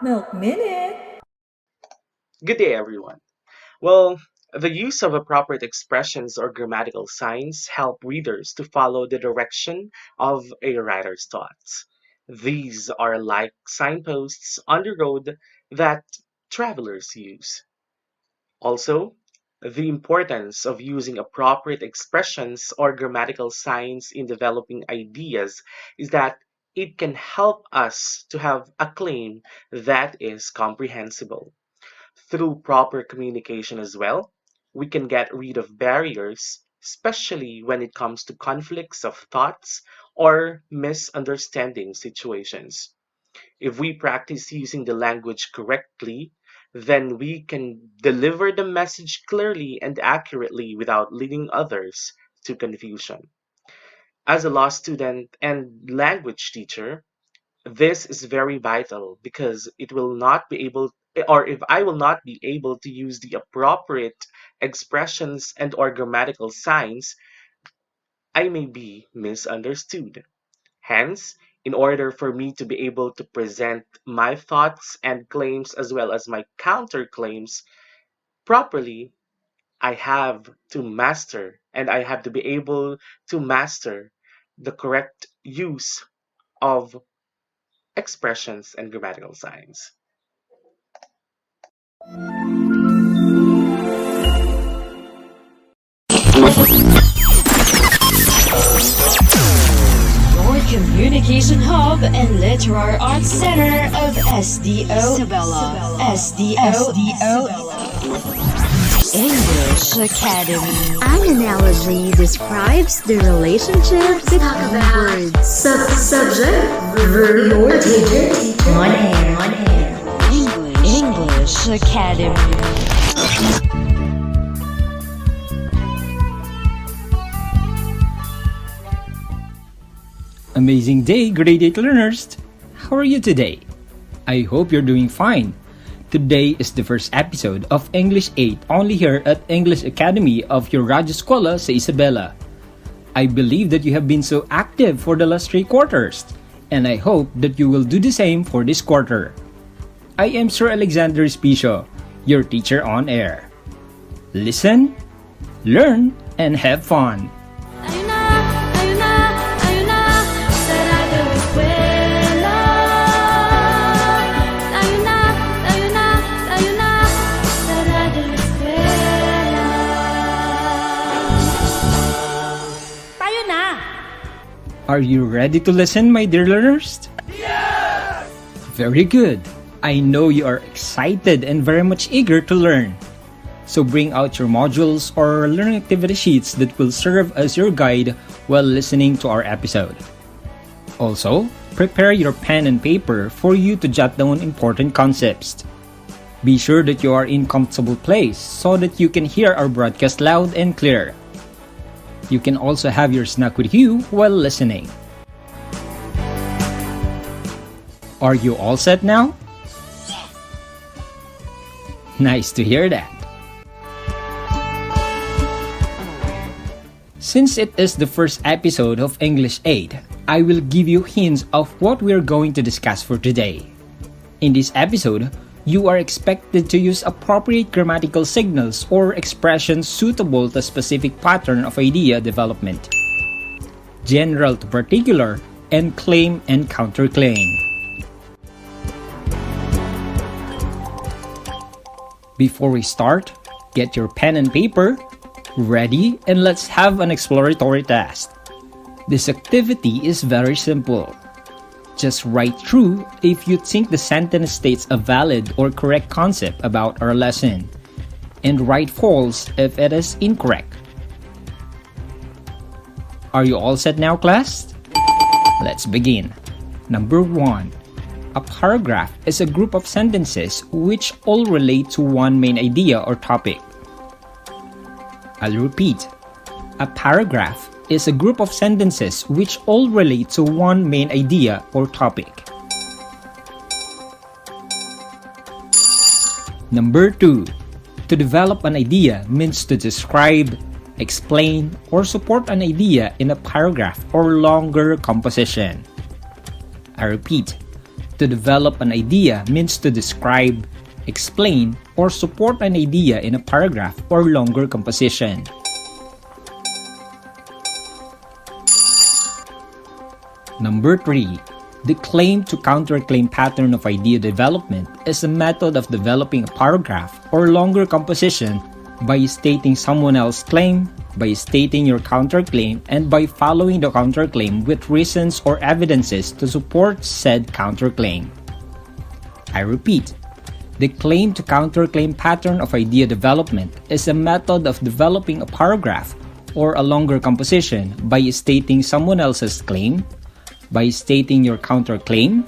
Milk Minute. Good day, everyone. Well, the use of appropriate expressions or grammatical signs help readers to follow the direction of a writer's thoughts. These are like signposts on the road that travelers use. Also, the importance of using appropriate expressions or grammatical signs in developing ideas is that it can help us to have a claim that is comprehensible. Through proper communication as well, we can get rid of barriers, especially when it comes to conflicts of thoughts or misunderstanding situations. If we practice using the language correctly, then we can deliver the message clearly and accurately without leading others to confusion. As a law student and language teacher, this is very vital because it will not be able or if I will not be able to use the appropriate expressions and or grammatical signs, I may be misunderstood. Hence, in order for me to be able to present my thoughts and claims as well as my counterclaims properly, I have to master and I have to be able to master the correct use of expressions and grammatical signs. Your communication hub and literary arts center of SDO Isabela. SDO English Academy. An analogy describes the relationship between words. Subject, verb, or teacher. On air. English Academy. Amazing day, grade 8 learners! How are you today? I hope you're doing fine. Today is the first episode of English 8 only here at English Academy of your Radyo Eskwela sa Isabela. I believe that you have been so active for the last 3 quarters, and I hope that you will do the same for this quarter. I am Sir Alexander Espicio, your teacher on air. Listen, learn, and have fun! Are you ready to listen, my dear learners? Yes! Very good. I know you are excited and very much eager to learn. So bring out your modules or learning activity sheets that will serve as your guide while listening to our episode. Also, prepare your pen and paper for you to jot down important concepts. Be sure that you are in comfortable place so that you can hear our broadcast loud and clear. You can also have your snack with you while listening. Are you all set now? Nice to hear that. Since it is the first episode of English 8, I will give you hints of what we are going to discuss for today. In this episode, you are expected to use appropriate grammatical signals or expressions suitable to a specific pattern of idea development, general to particular, and claim and counterclaim. Before we start, get your pen and paper ready and let's have an exploratory test. This activity is very simple. Just write true if you think the sentence states a valid or correct concept about our lesson, and write false if it is incorrect. Are you all set now, class? Let's begin. Number 1. A paragraph is a group of sentences which all relate to one main idea or topic. I'll repeat. A paragraph is a group of sentences which all relate to one main idea or topic. Number 2. To develop an idea means to describe, explain, or support an idea in a paragraph or longer composition. I repeat. To develop an idea means to describe, explain, or support an idea in a paragraph or longer composition. Number 3. The claim to counterclaim pattern of idea development is a method of developing a paragraph or longer composition by stating someone else's claim, by stating your counterclaim, and by following the counterclaim with reasons or evidences to support said counterclaim. I repeat, the claim to counterclaim pattern of idea development is a method of developing a paragraph or a longer composition by stating someone else's claim, by stating your counterclaim,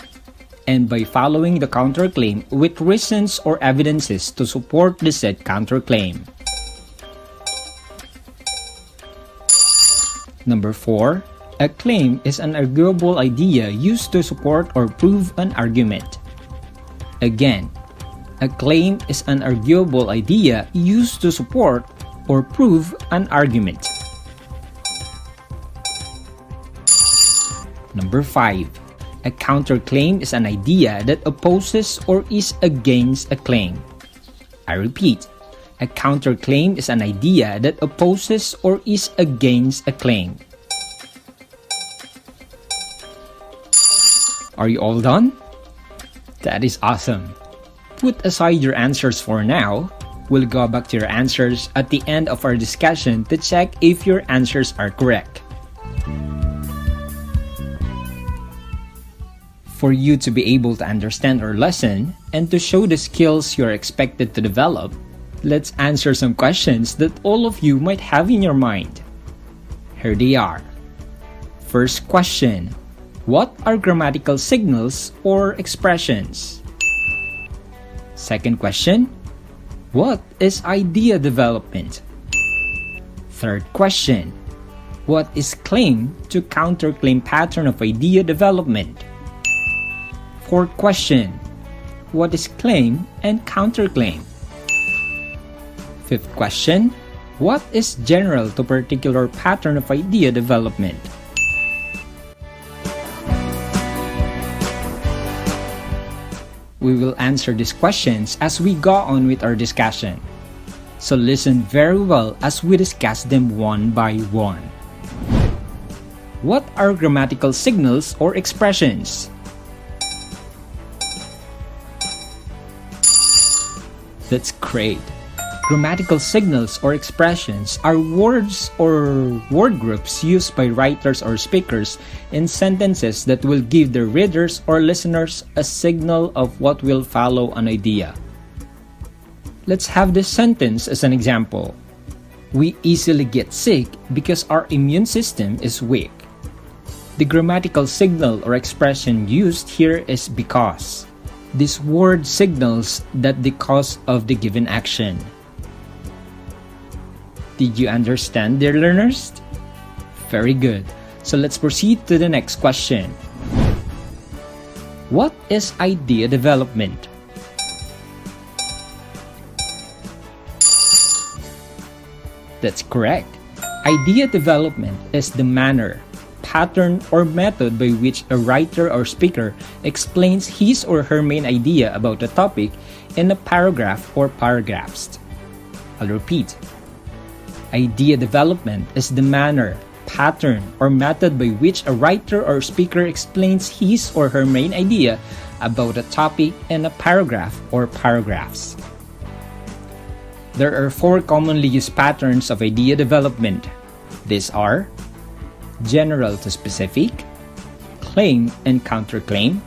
and by following the counterclaim with reasons or evidences to support the said counterclaim. Number 4. A claim is an arguable idea used to support or prove an argument. Again, a claim is an arguable idea used to support or prove an argument. Number 5. A counterclaim is an idea that opposes or is against a claim. I repeat, a counterclaim is an idea that opposes or is against a claim. Are you all done? That is awesome. Put aside your answers for now. We'll go back to your answers at the end of our discussion to check if your answers are correct. For you to be able to understand our lesson and to show the skills you're expected to develop, let's answer some questions that all of you might have in your mind. Here they are. First question. What are grammatical signals or expressions? Second question. What is idea development? Third question. What is claim to counterclaim pattern of idea development? Fourth question. What is claim and counterclaim? Fifth question. What is general to particular pattern of idea development? We will answer these questions as we go on with our discussion. So listen very well as we discuss them one by one. What are grammatical signals or expressions? That's great. Grammatical signals or expressions are words or word groups used by writers or speakers in sentences that will give their readers or listeners a signal of what will follow an idea. Let's have this sentence as an example. We easily get sick because our immune system is weak. The grammatical signal or expression used here is because. This word signals that the cause of the given action. Did you understand, dear learners? Very good. So let's proceed to the next question. What is idea development? That's correct. Idea development is the manner, pattern, or method by which a writer or speaker explains his or her main idea about a topic in a paragraph or paragraphs. I'll repeat. Idea development is the manner, pattern, or method by which a writer or speaker explains his or her main idea about a topic in a paragraph or paragraphs. There are 4 commonly used patterns of idea development. These are general to specific, claim and counterclaim,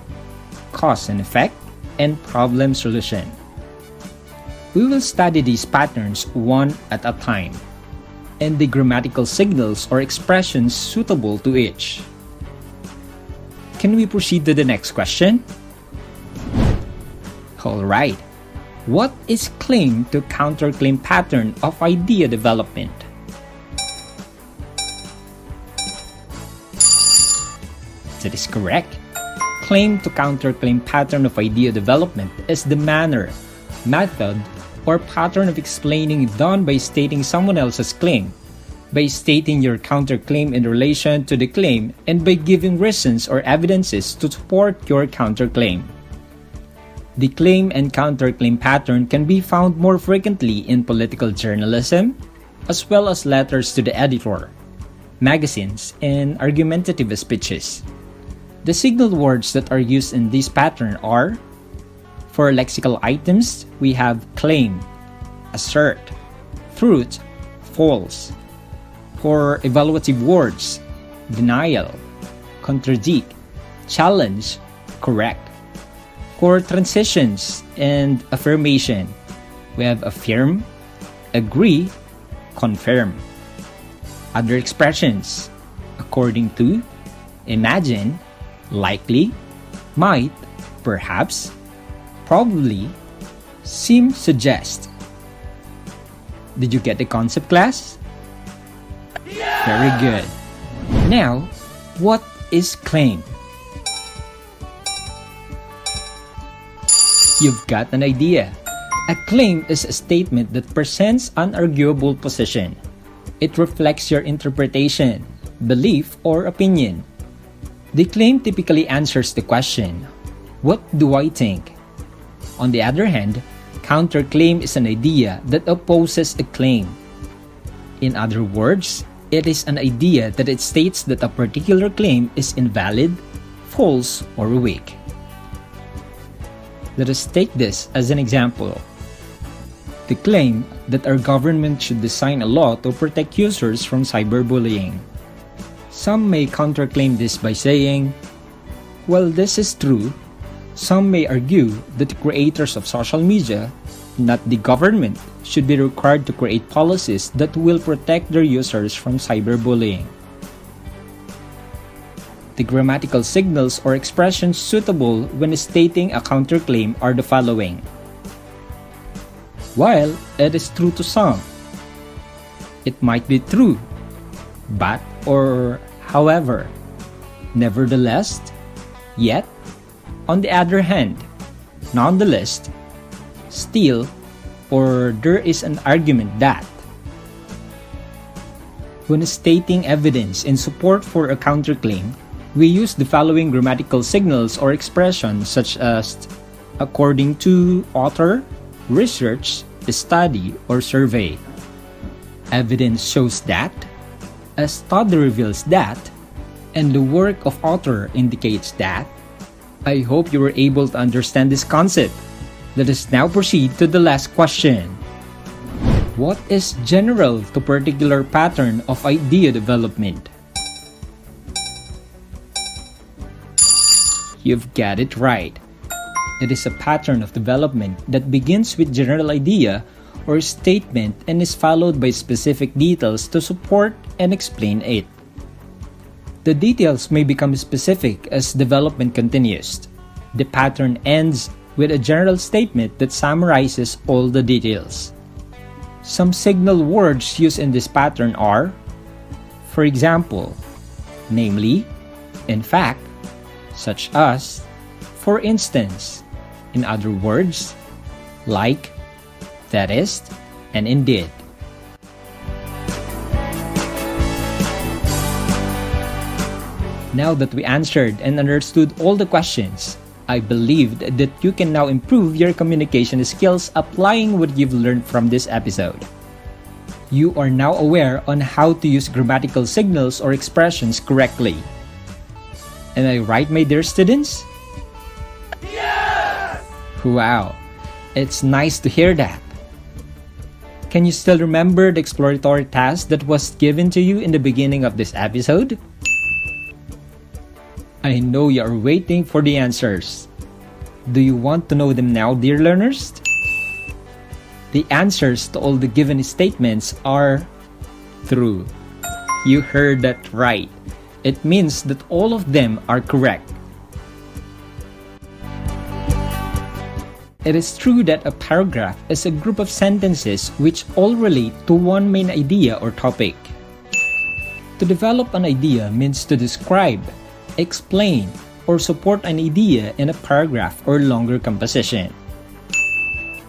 cause and effect, and problem solution. We will study these patterns one at a time, and the grammatical signals or expressions suitable to each. Can we proceed to the next question? Alright. What is claim to counterclaim pattern of idea development? That is correct. Claim to counterclaim pattern of idea development is the manner, method, or pattern of explaining done by stating someone else's claim, by stating your counterclaim in relation to the claim and by giving reasons or evidences to support your counterclaim. The claim and counterclaim pattern can be found more frequently in political journalism, as well as letters to the editor, magazines, and argumentative speeches. The signal words that are used in this pattern are: for lexical items, we have claim, assert, truth, false. For evaluative words, denial, contradict, challenge, correct. For transitions and affirmation, we have affirm, agree, confirm. Other expressions, according to, imagine, likely, might, perhaps, probably, seem, suggest. Did you get the concept, class? Very good. Now, what is claim? You've got an idea. A claim is a statement that presents an arguable position. It reflects your interpretation, belief, or opinion. The claim typically answers the question, what do I think? On the other hand, counterclaim is an idea that opposes a claim. In other words, it is an idea that it states that a particular claim is invalid, false, or weak. Let us take this as an example. The claim that our government should design a law to protect users from cyberbullying. Some may counterclaim this by saying, while this is true, some may argue that the creators of social media, not the government, should be required to create policies that will protect their users from cyberbullying. The grammatical signals or expressions suitable when stating a counterclaim are the following. While it is true to some, it might be true, but or however, nevertheless, yet, on the other hand, nonetheless, still, or there is an argument that. When stating evidence in support for a counterclaim, we use the following grammatical signals or expressions such as according to, author, research, study, or survey. Evidence shows that, a study reveals that, and the work of author indicates that. I hope you were able to understand this concept. Let us now proceed to the last question. What is general to particular pattern of idea development? You've got it right. It is a pattern of development that begins with general idea or statement and is followed by specific details to support and explain it. The details may become specific as development continues. The pattern ends with a general statement that summarizes all the details. Some signal words used in this pattern are, for example, namely, in fact, such as, for instance, in other words, like, that is, and indeed. Now that we answered and understood all the questions, I believe that you can now improve your communication skills applying what you've learned from this episode. You are now aware on how to use grammatical signals or expressions correctly. Am I right, my dear students? Yes! Wow, it's nice to hear that. Can you still remember the exploratory task that was given to you in the beginning of this episode? I know you are waiting for the answers. Do you want to know them now, dear learners? The answers to all the given statements are true. You heard that right. It means that all of them are correct. It is true that a paragraph is a group of sentences which all relate to one main idea or topic. To develop an idea means to describe, explain, or support an idea in a paragraph or longer composition.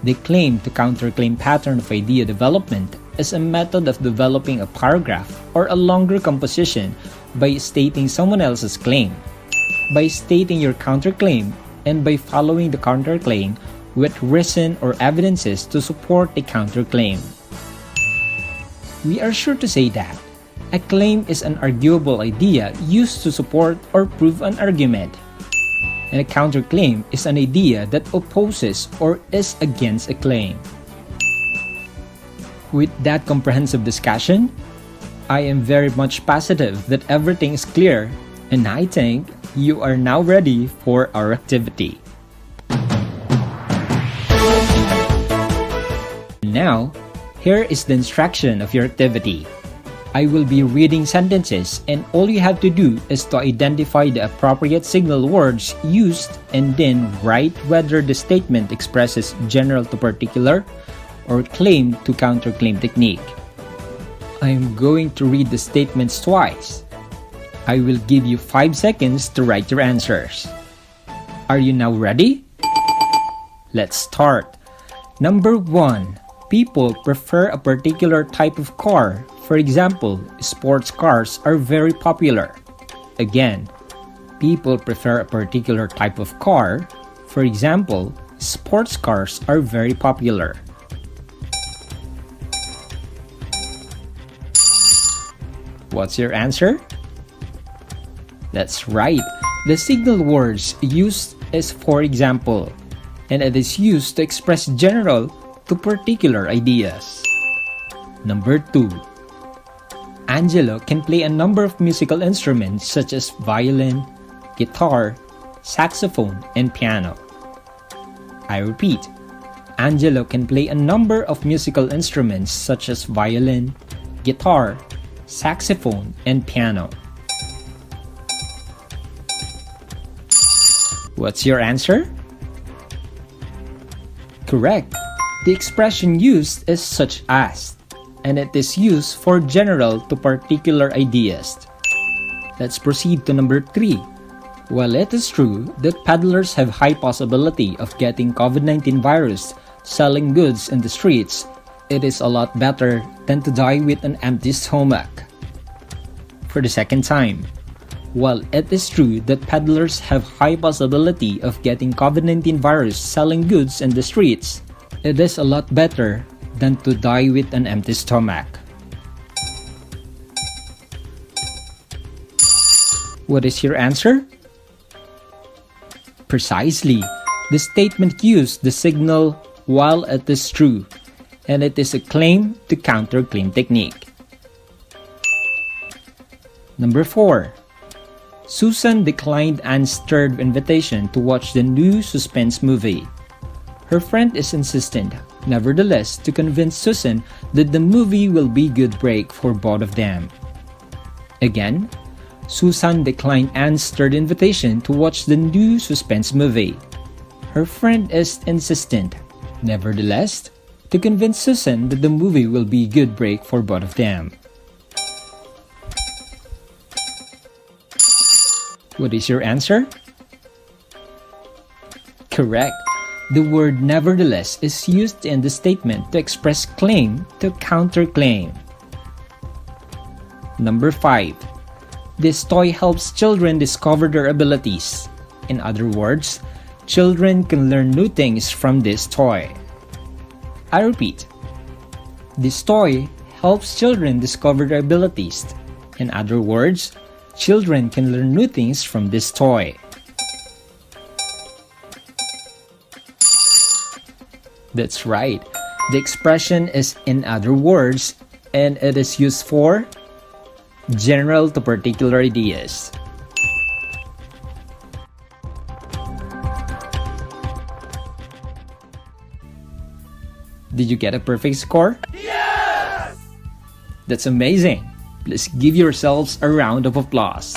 The claim to counterclaim pattern of idea development is a method of developing a paragraph or a longer composition by stating someone else's claim, by stating your counterclaim, and by following the counterclaim with reason or evidences to support a counterclaim. We are sure to say that a claim is an arguable idea used to support or prove an argument, and a counterclaim is an idea that opposes or is against a claim. With that comprehensive discussion, I am very much positive that everything is clear, and I think you are now ready for our activity. Now, here is the instruction of your activity. I will be reading sentences, and all you have to do is to identify the appropriate signal words used and then write whether the statement expresses general to particular or claim to counterclaim technique. I am going to read the statements twice. I will give you 5 seconds to write your answers. Are you now ready? Let's start. Number 1. People prefer a particular type of car. For example, sports cars are very popular. Again, people prefer a particular type of car. For example, sports cars are very popular. What's your answer? That's right. The signal words used is for example, and it is used to express general to particular ideas. Number 2. Angelo can play a number of musical instruments such as violin, guitar, saxophone, and piano. I repeat, Angelo can play a number of musical instruments such as violin, guitar, saxophone, and piano. What's your answer? Correct. The expression used is such as, and it is used for general to particular ideas. Let's proceed to number 3. While it is true that peddlers have high possibility of getting COVID-19 virus selling goods in the streets, it is a lot better than to die with an empty stomach. For the second time, while it is true that peddlers have high possibility of getting COVID-19 virus selling goods in the streets, it is a lot better than to die with an empty stomach. What is your answer? Precisely. The statement used the signal while it is true, and it is a claim to counterclaim technique. Number 4. Susan declined Anne's third invitation to watch the new suspense movie. Her friend is insistent, nevertheless, to convince Susan that the movie will be good break for both of them. Again, Susan declined Anne's third invitation to watch the new suspense movie. Her friend is insistent, nevertheless, to convince Susan that the movie will be good break for both of them. What is your answer? Correct. The word nevertheless is used in the statement to express claim to counterclaim. Number 5. This toy helps children discover their abilities. In other words, children can learn new things from this toy. I repeat, this toy helps children discover their abilities. In other words, children can learn new things from this toy. That's right. The expression is in other words, and it is used for general to particular ideas. Did you get a perfect score? Yes! That's amazing. Please give yourselves a round of applause.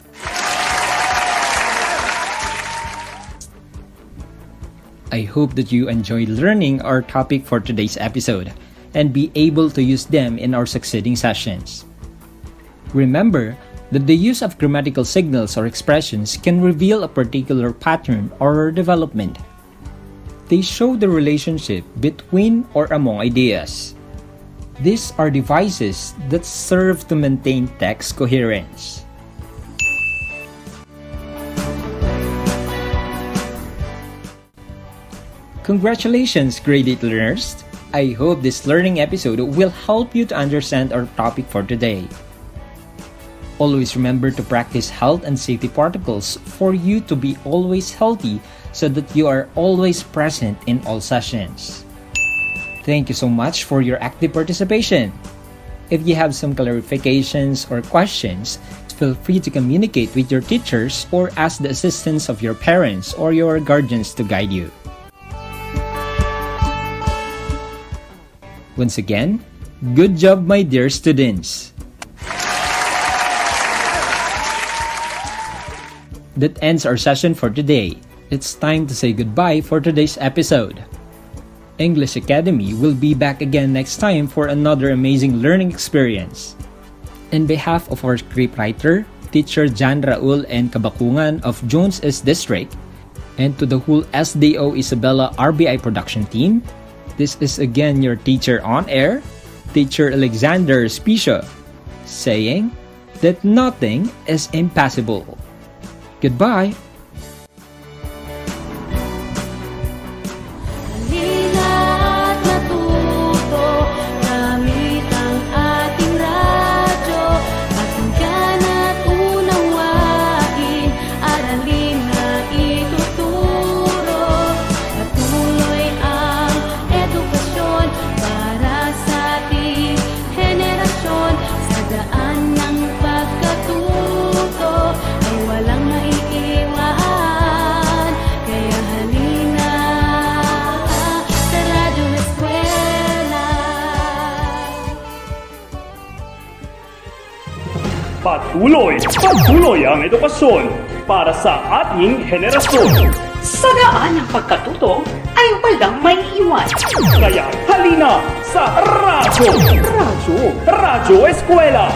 I hope that you enjoyed learning our topic for today's episode and be able to use them in our succeeding sessions. Remember that the use of grammatical signals or expressions can reveal a particular pattern or development. They show the relationship between or among ideas. These are devices that serve to maintain text coherence. Congratulations, grade 8 learners! I hope this learning episode will help you to understand our topic for today. Always remember to practice health and safety protocols for you to be always healthy so that you are always present in all sessions. Thank you so much for your active participation. If you have some clarifications or questions, feel free to communicate with your teachers or ask the assistance of your parents or your guardians to guide you. Once again, good job, my dear students! That ends our session for today. It's time to say goodbye for today's episode. English Academy will be back again next time for another amazing learning experience. In behalf of our scriptwriter, Teacher Jan Raul and Kabakungan of Jones S. District, and to the whole SDO Isabela RBI production team, this is again your teacher on air, Teacher Alexander Spisha, saying that nothing is impossible. Goodbye! Halina't matuto gamit ang ating radyo. Pakinggan at unawain, aralin na ituturo. Patuloy ang edukasyon para sa ating henerasyon. Sa daan ng pagkatuto ay walang maiiwan. Kaya halina sa Radyo Eskwela. Patuloy ang edukasyon para sa ating henerasyon. Sa daan ng pagkatuto ay walang may iwan. Kaya halina sa Radyo Eskwela.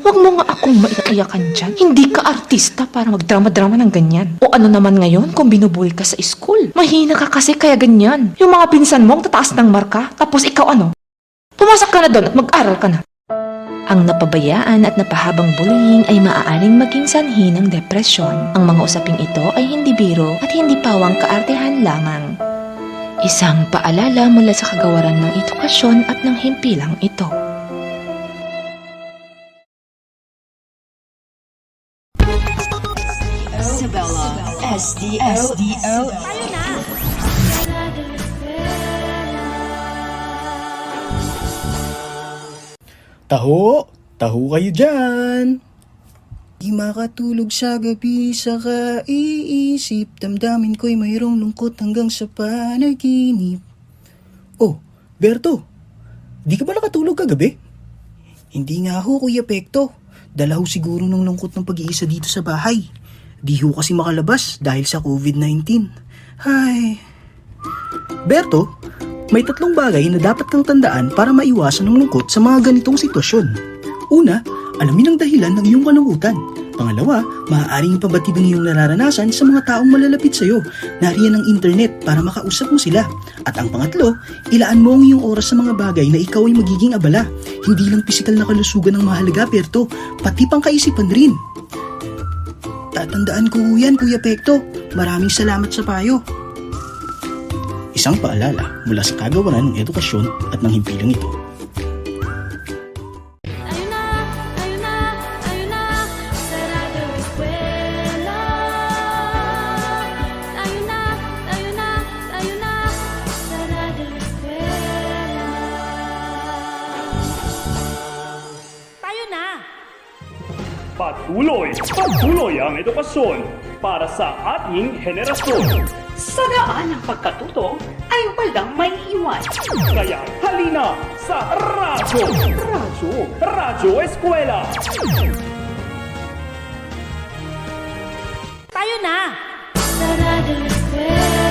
Huwag mo nga akong maiiyakan dyan. Hindi ka artista para magdrama-drama ng ganyan. O ano naman ngayon kung binubuli ka sa school? Mahina ka kasi kaya ganyan. Yung mga pinsan mo ang tataas ng marka, tapos ikaw ano? Pumasok ka na doon at mag-aral ka na. Ang napabayaan at napahabang bullying ay maaaring maging sanhi ng depresyon. Ang mga usaping ito ay hindi biro at hindi pawang kaartehan lamang. Isang paalala mula sa kagawaran ng edukasyon at ng himpilang ito. Isabela, SDO. Taho kayo dyan! Di makatulog sa gabi sa kaiisip, damdamin ko'y mayroong lungkot hanggang sa panaginip. Oh, Berto, di ka ba nakatulog kagabi? Hindi nga ho, Kuya Pekto. Dala ho siguro ng lungkot ng pag-iisa dito sa bahay. Di ho kasi makalabas dahil sa COVID-19. Hay. Berto, may 3 bagay na dapat kang tandaan para maiwasan ng lungkot sa mga ganitong sitwasyon. Una, alamin ang dahilan ng iyong kalungkutan. Pangalawa, maaaring ipabatid ang iyong nararanasan sa mga taong malalapit sa iyo. Nariyan ang internet para makausap mo sila. At ang pangatlo, ilaan mo ang iyong oras sa mga bagay na ikaw ay magiging abala. Hindi lang pisikal na kalusugan ang mahalaga, Perto, pati pang kaisipan rin. Tatandaan ko yan, Kuya Pekto. Maraming salamat sa payo. Isang paalala mula sa kagawaran ng edukasyon at ng himpilang ito. Ayun na sa Radyo Eskwela. Ayun na sa Radyo Eskwela. Tayo na! Patuloy ang edukasyon para sa ating henerasyon. Sa daan ng pagkatuto ay walang may iwan. Kaya halina sa Radyo Eskwela. Tayo na! Sa Radyo Eskwela.